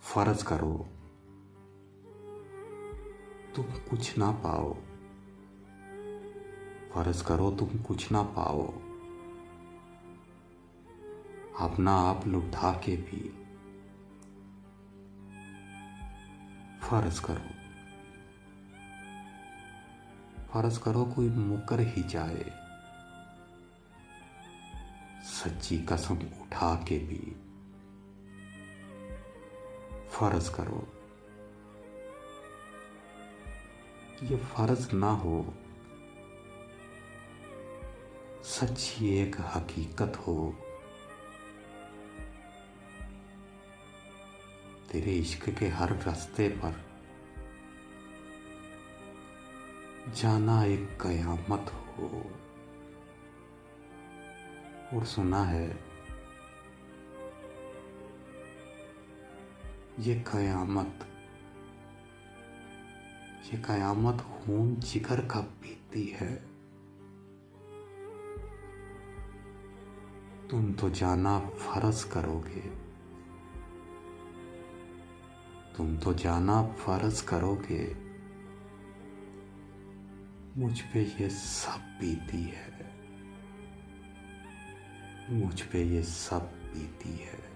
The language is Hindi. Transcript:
फर्ज करो तुम कुछ ना पाओ, फर्ज करो तुम कुछ ना पाओ, अपना आप लुटा के भी फर्ज करो। फर्ज करो कोई मुकर ही जाए, सच्ची कसम उठा के भी फर्ज करो। ये फर्ज ना हो, सच्ची एक हकीकत हो। तेरे इश्क के हर रास्ते पर जाना एक कयामत हो। और सुना है ये कयामत खून जिगर का पीती है। तुम तो जाना फर्ज करोगे, तुम तो जाना फर्ज करोगे, मुझ पे ये सब बीती है, मुझ पे ये सब बीती है।